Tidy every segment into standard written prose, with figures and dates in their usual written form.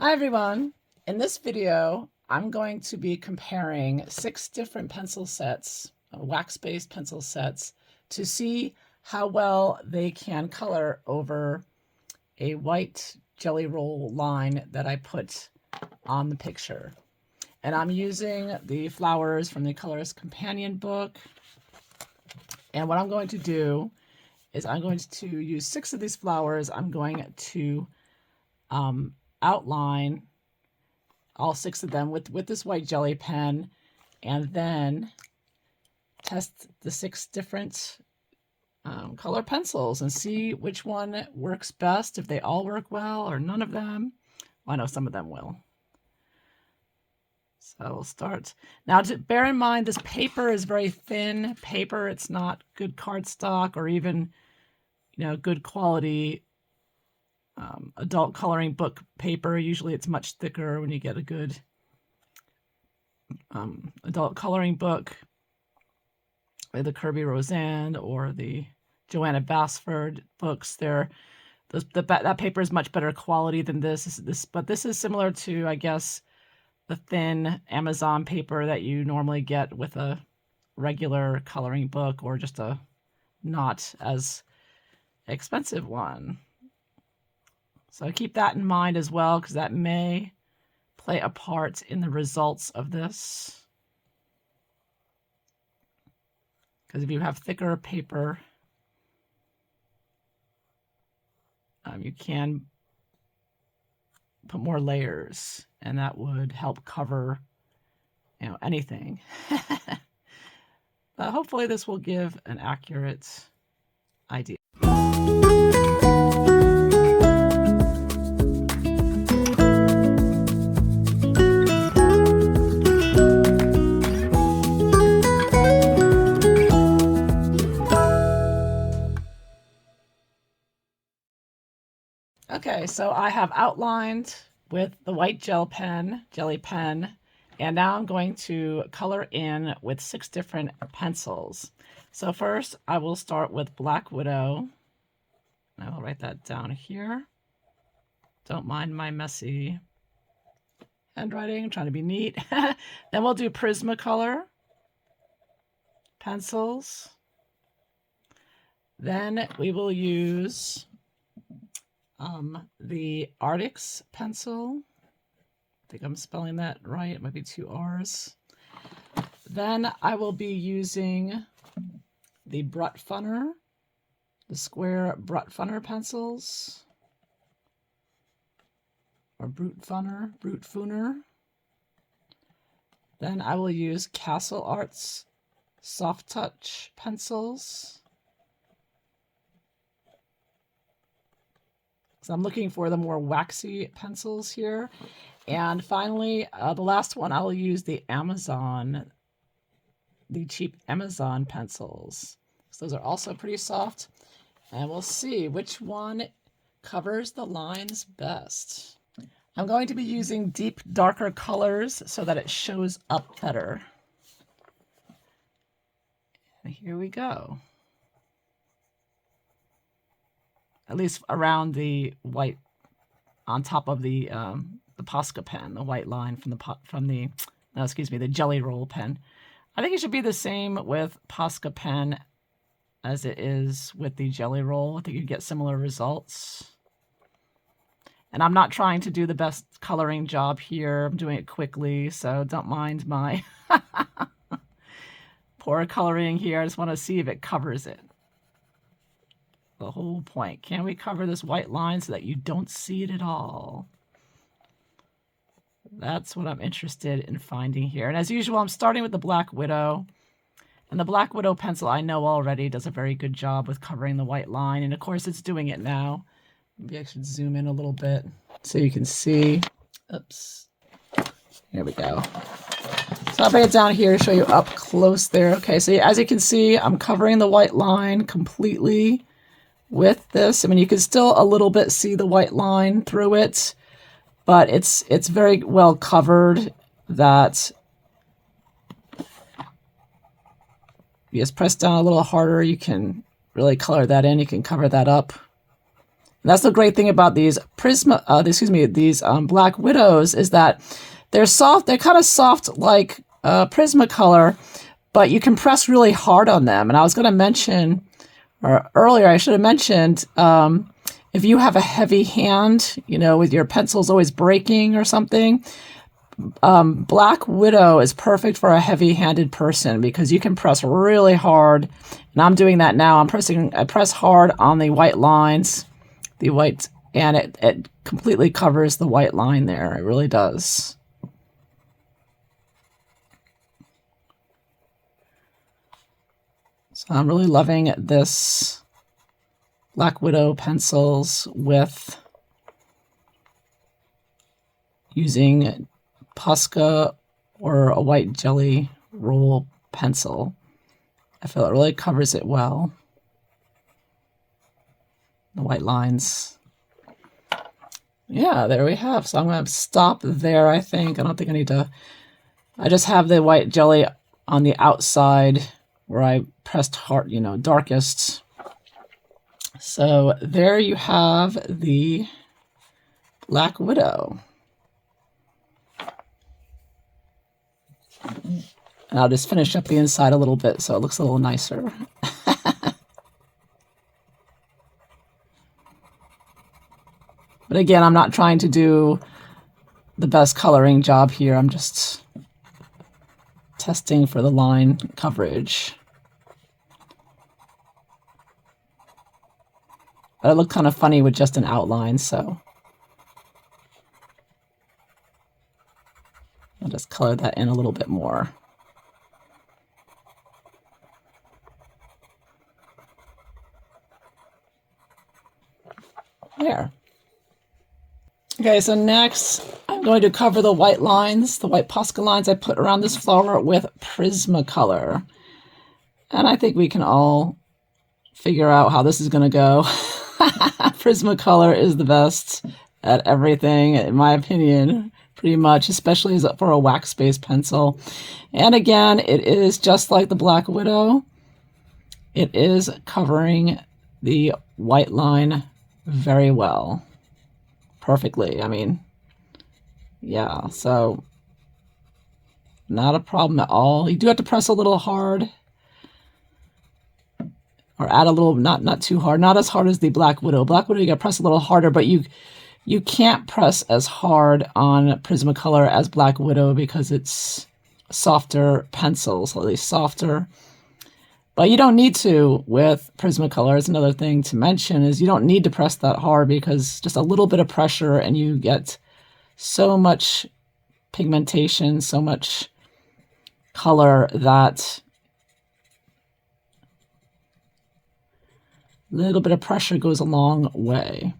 Hi everyone. In this video, I'm going to be comparing 6 different pencil sets, wax-based pencil sets, to see how well they can color over a white jelly roll line that I put on the picture. And I'm using the flowers from the Colorist Companion book. And what I'm going to do is I'm going to use 6 of these flowers. I'm going to outline all 6 of them with this white jelly pen, and then test the 6 different color pencils and see which one works best, if they all work well or none of them. Well, I know some of them will. So we'll start. Now, to bear in mind, this paper is very thin paper. It's not good cardstock or even, good quality adult coloring book paper. Usually it's much thicker when you get a good adult coloring book, like the Kirby Roseanne or the Joanna Basford books. That paper is much better quality than this. But this is similar to, I guess, the thin Amazon paper that you normally get with a regular coloring book, or just a not as expensive one. So keep that in mind as well, because that may play a part in the results of this. Because if you have thicker paper, you can put more layers, and that would help cover, anything. But hopefully this will give an accurate idea. Okay, so I have outlined with the white jelly pen, and now I'm going to color in with 6 different pencils. So first, I will start with Black Widow. I will write that down here. Don't mind my messy handwriting, I'm trying to be neat. Then we'll do Prismacolor pencils. Then we will use the Artix pencil. I think I'm spelling that right. It might be 2 R's. Then I will be using the Brutfunner, the square Brutfunner pencils, or Brutfunner. Then I will use Castle Arts Soft Touch pencils. So I'm looking for the more waxy pencils here. And finally, the last one, I will use the cheap Amazon pencils. So those are also pretty soft. And we'll see which one covers the lines best. I'm going to be using deep, darker colors so that it shows up better. And here we go. At least around the white, on top of the Posca pen, the white line from the Jelly Roll pen. I think it should be the same with Posca pen as it is with the Jelly Roll. I think you get similar results. And I'm not trying to do the best coloring job here. I'm doing it quickly, so don't mind my poor coloring here. I just want to see if it covers it. The whole point. Can we cover this white line so that you don't see it at all? That's what I'm interested in finding here. And as usual, I'm starting with the Black Widow. And the Black Widow pencil, I know already, does a very good job with covering the white line. And of course, it's doing it now. Maybe I should zoom in a little bit so you can see. Oops. Here we go. So I'll bring it down here to show you up close there. Okay, so as you can see, I'm covering the white line completely with this. I mean, you can still a little bit see the white line through it, but it's very well covered that you just press down a little harder, you can really color that in, you can cover that up. That's the great thing about these these Black Widows is that they're soft. They're kind of soft like Prismacolor, but you can press really hard on them. And I was going to mention, or earlier I should have mentioned, if you have a heavy hand, you know, with your pencils always breaking or something, Black Widow is perfect for a heavy-handed person because you can press really hard. And I'm doing that now. I press hard on the white lines, and it completely covers the white line there. It really does. So I'm really loving this Black Widow pencils with using Posca or a white jelly roll pencil. I feel it really covers it well. The white lines. Yeah, there we have. So I'm going to stop there, I think. I don't think I need to... I just have the white jelly on the outside where I pressed hard, you know, darkest. So there you have the Black Widow. And I'll just finish up the inside a little bit so it looks a little nicer. But again, I'm not trying to do the best coloring job here. I'm just testing for the line coverage. But it looked kind of funny with just an outline, so I'll just color that in a little bit more. There. Okay, so next I'm going to cover the white lines, the white Posca lines I put around this flower with Prismacolor. And I think we can all figure out how this is going to go. Prismacolor is the best at everything, in my opinion, pretty much, especially for a wax-based pencil. And again, it is just like the Black Widow. It is covering the white line very well. Perfectly. I mean, yeah, so not a problem at all. You do have to press a little hard, or add a little, not too hard, not as hard as the Black Widow. Black Widow, you got to press a little harder, but you can't press as hard on Prismacolor as Black Widow because it's a softer pencil, slightly softer. But you don't need to with Prismacolor. It's another thing to mention is you don't need to press that hard because just a little bit of pressure and you get so much pigmentation, so much color that a little bit of pressure goes a long way.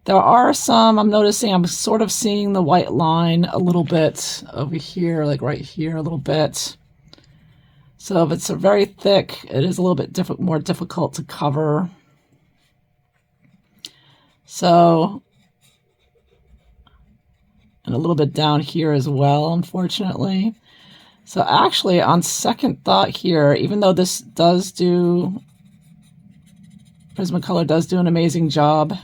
There are some, I'm noticing, I'm sort of seeing the white line a little bit over here, like right here a little bit. So if it's very thick, it is a little bit more difficult to cover. So, and a little bit down here as well, unfortunately. So actually, on second thought here, even though this does do, Prismacolor does do an amazing job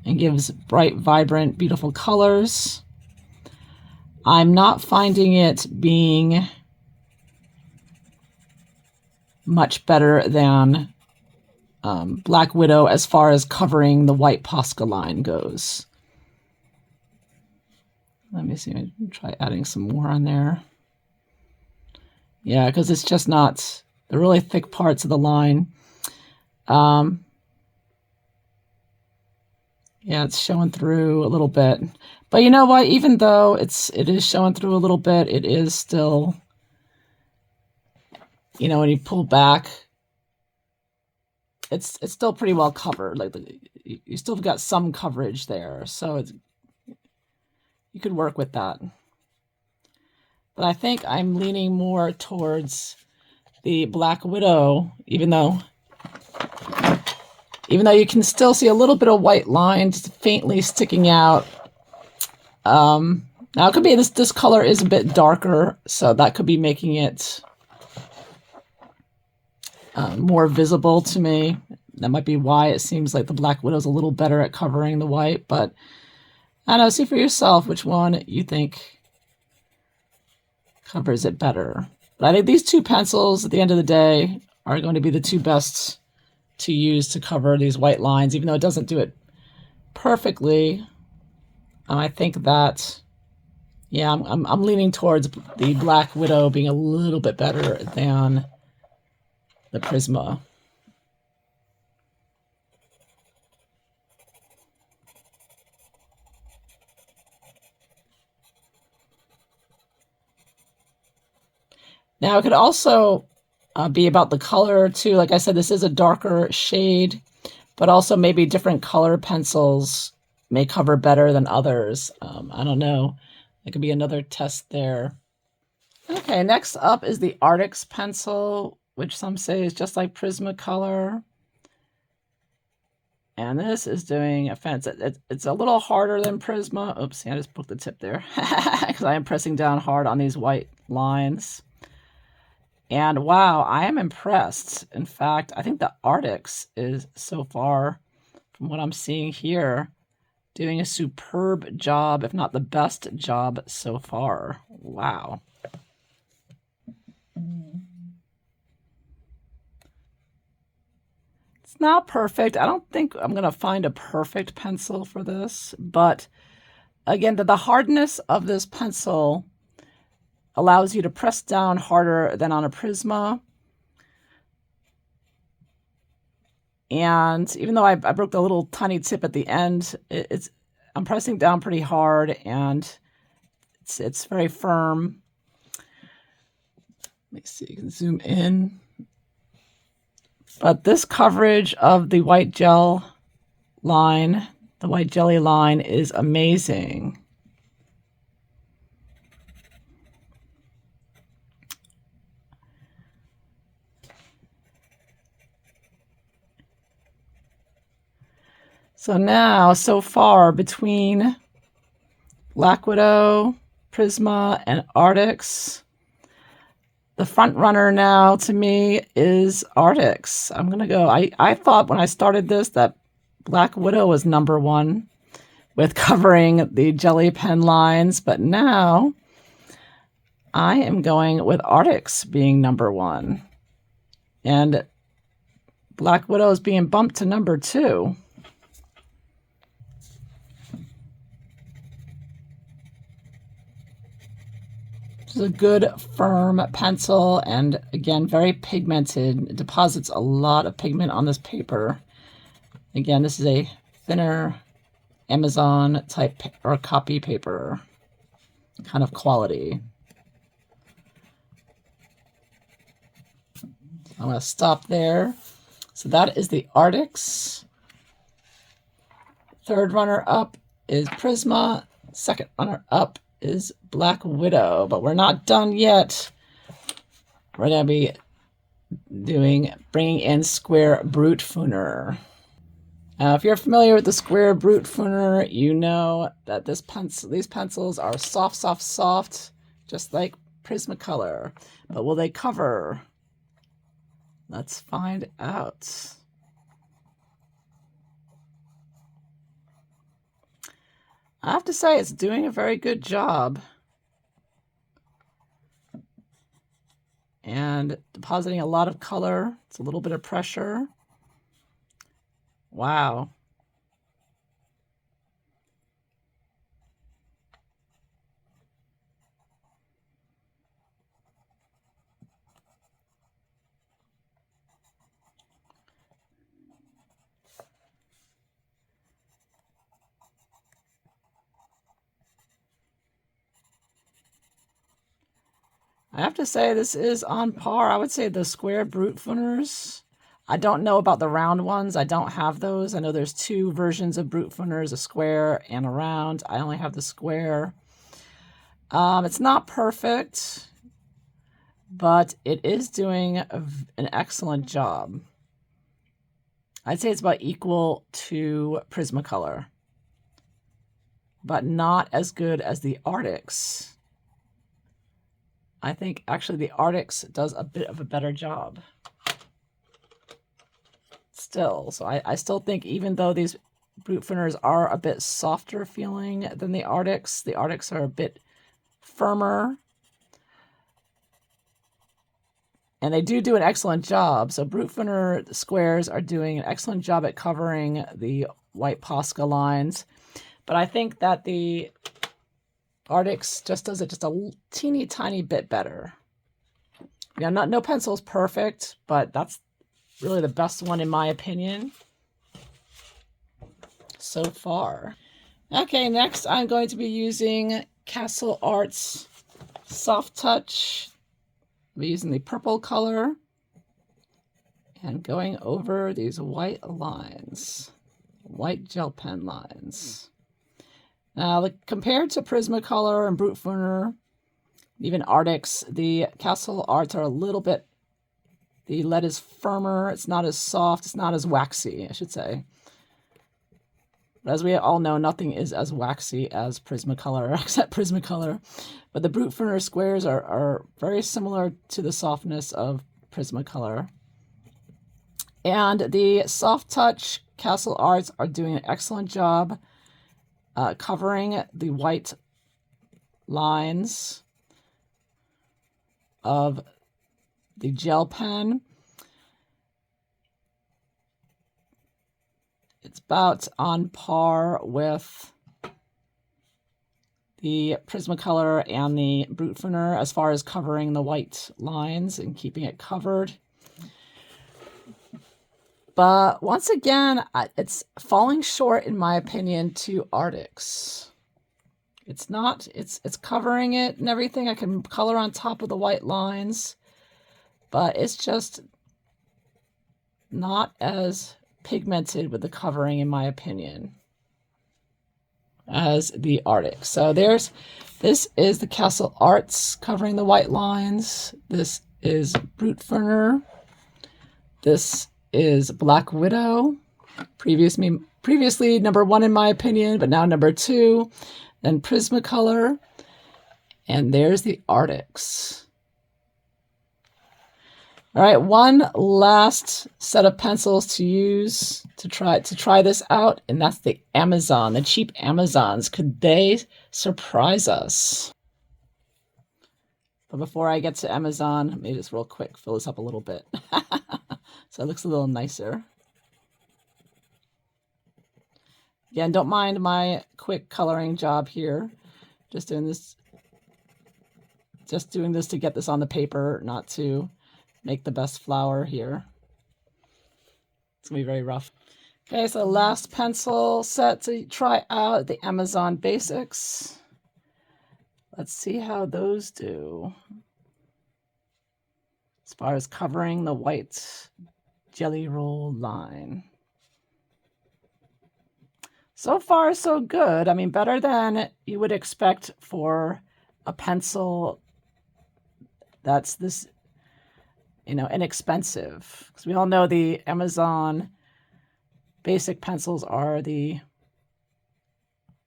and gives bright, vibrant, beautiful colors, I'm not finding it being much better than Black Widow as far as covering the white Posca line goes. Let me see, I'll try adding some more on there. Yeah, because it's just not the really thick parts of the line. Yeah, it's showing through a little bit. But you know what? Even though it is showing through a little bit, it is still, you know, when you pull back, it's still pretty well covered. Like you still got some coverage there, so you could work with that. But I think I'm leaning more towards the Black Widow, even though you can still see a little bit of white lines faintly sticking out. Now it could be this color is a bit darker, so that could be making it more visible to me. That might be why it seems like the Black Widow's a little better at covering the white, but I don't know, see for yourself which one you think covers it better. But I think these two pencils at the end of the day are going to be the two best to use to cover these white lines, even though it doesn't do it perfectly. I think that, yeah, I'm leaning towards the Black Widow being a little bit better than the Prisma. Now, it could also be about the color, too. Like I said, this is a darker shade, but also maybe different color pencils may cover better than others. I don't know. It could be another test there. Okay, next up is the Artix pencil, which some say is just like Prismacolor. And this is doing a fence. It's a little harder than Prisma. Oops, I just broke the tip there because I am pressing down hard on these white lines. And wow, I am impressed. In fact, I think the Artix is so far, from what I'm seeing here, doing a superb job, if not the best job so far. Wow. It's not perfect. I don't think I'm going to find a perfect pencil for this, but again, the hardness of this pencil allows you to press down harder than on a Prisma. And even though I broke the little tiny tip at the end, I'm pressing down pretty hard, and it's very firm. Let me see, you can zoom in. But this coverage of the white gel line, the white jelly line, is amazing. So now, so far, between Black Widow, Prisma, and Artix, the front runner now to me is Artix. I'm going to go. I thought when I started this that Black Widow was #1 with covering the jelly pen lines, but now I am going with Artix being #1. And Black Widow is being bumped to #2. This is a good, firm pencil, and again, very pigmented. It deposits a lot of pigment on this paper. Again, this is a thinner Amazon type or copy paper kind of quality. I'm going to stop there. So that is the Artix. Third runner up is Prisma. Second runner up is Black Widow, but we're not done yet. We're going to be bringing in Square Brutfuner. Now, if you're familiar with the Square Brutfuner, you know that these pencils are soft, soft, soft, just like Prismacolor. But will they cover? Let's find out. I have to say, it's doing a very good job. And depositing a lot of color. It's a little bit of pressure. Wow. I have to say this is on par. I would say the Square Brutfuners. I don't know about the round ones. I don't have those. I know there's 2 versions of Brutfuners, a square and a round. I only have the square. It's not perfect, but it is doing an excellent job. I'd say it's about equal to Prismacolor, but not as good as the Artix. I think actually the Artix does a bit of a better job. still. So I still think even though these brute thinners are a bit softer feeling than the Arctics are a bit firmer. And they do an excellent job. So brute thinner squares are doing an excellent job at covering the white Posca lines. But I think that the Arctics just does it just a teeny tiny bit better. Yeah, no pencil is perfect, but that's really the best one in my opinion so far. Okay, next I'm going to be using Castle Art's Soft Touch. I'll be using the purple color and going over these white lines, white gel pen lines. Now, compared to Prismacolor and Brute Thinner, even Arctics, the Castle Arts are a little bit, the lead is firmer, it's not as soft, it's not as waxy, I should say. But as we all know, nothing is as waxy as Prismacolor, except Prismacolor. But the Brute Thinner squares are very similar to the softness of Prismacolor. And the Soft Touch Castle Arts are doing an excellent job covering the white lines of the gel pen. It's about on par with the Prismacolor and the Brute Thinner as far as covering the white lines and keeping it covered. But once again, it's falling short, in my opinion, to Arctics. It's not, it's covering it and everything. I can color on top of the white lines, but it's just not as pigmented with the covering, in my opinion, as the Arctic. So this is the Castle Arts covering the white lines. This is Brute Thinner. This is Black Widow. Previously number 1 in my opinion, but now number 2. Then Prismacolor. And there's the Arctics. All right, one last set of pencils to use to try this out, and that's the Amazon, the cheap Amazons. Could they surprise us? But before I get to Amazon, let me just real quick fill this up a little bit. So it looks a little nicer. Again, don't mind my quick coloring job here. Just doing this to get this on the paper, not to make the best flower here. It's gonna be very rough. Okay, so last pencil set to try out, the Amazon Basics. Let's see how those do as far as covering the white jelly roll line. So far, so good. I mean, better than you would expect for a pencil that's this, inexpensive. Because we all know the Amazon Basic pencils are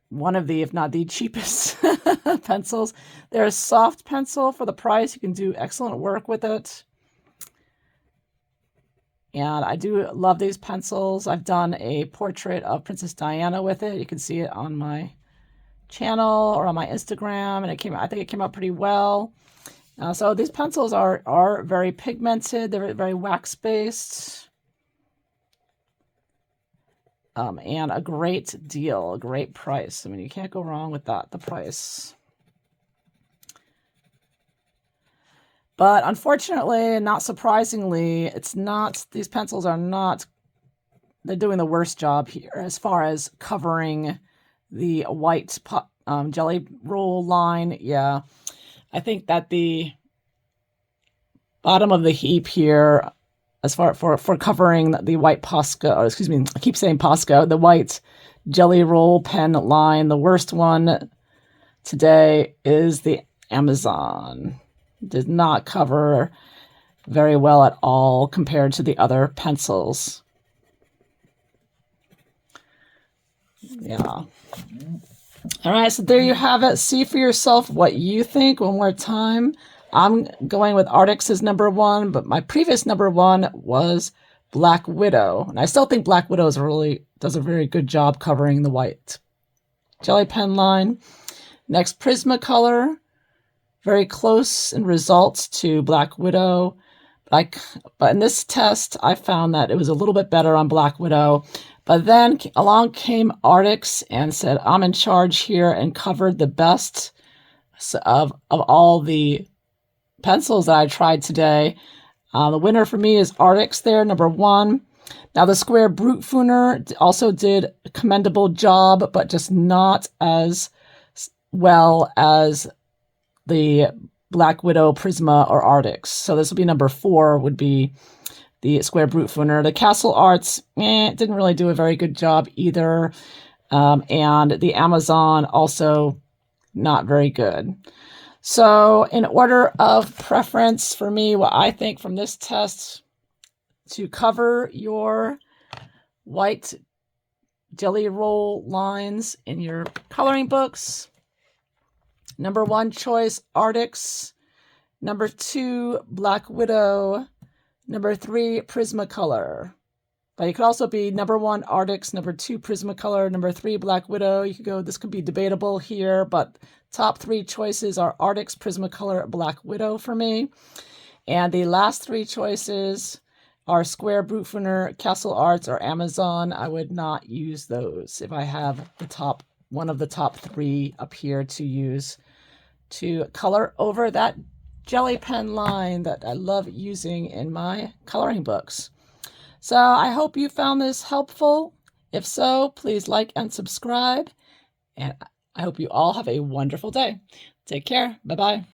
one of the, if not the cheapest pencils. They're a soft pencil for the price. You can do excellent work with it. And I do love these pencils. I've done a portrait of Princess Diana with it. You can see it on my channel or on my Instagram, and I think it came out pretty well. So these pencils are very pigmented. They're very wax-based. And a great deal, a great price. I mean, you can't go wrong with that, the price. But unfortunately, not surprisingly, these pencils are not, they're doing the worst job here as far as covering the white jelly roll line. Yeah, I think that the bottom of the heap here, as far for covering the white Posca, or excuse me, I keep saying Posca, the white jelly roll pen line, the worst one today is the Amazon. Did not cover very well at all compared to the other pencils. Yeah. All right, so there you have it. See for yourself what you think. One more time. I'm going with Arctics as number 1, but my previous number 1 was Black Widow. And I still think Black Widow does a very good job covering the white jelly pen line. Next, Prismacolor. Very close in results to Black Widow. But in this test, I found that it was a little bit better on Black Widow. But then along came Artix and said, I'm in charge here, and covered the best of all the pencils that I tried today. The winner for me is Artix there, number 1. Now the Square Brutfuner also did a commendable job, but just not as well as the Black Widow, Prisma, or Artix. So this will be number 4, would be the Square Brutfuner. The Castle Arts didn't really do a very good job either. And the Amazon also not very good. So in order of preference for me, what I think from this test to cover your white jelly roll lines in your coloring books, number 1 choice, Artix. Number 2, Black Widow. Number 3, Prismacolor. But it could also be number 1, Artix. Number 2, Prismacolor. Number 3, Black Widow. You could go, this could be debatable here, but top 3 choices are Artix, Prismacolor, Black Widow for me. And the last 3 choices are Square Brutfuner, Castle Arts, or Amazon. I would not use those if I have one of the top 3 up here to use to color over that jelly pen line that I love using in my coloring books. So I hope you found this helpful. If so, please like and subscribe. And I hope you all have a wonderful day. Take care. Bye-bye.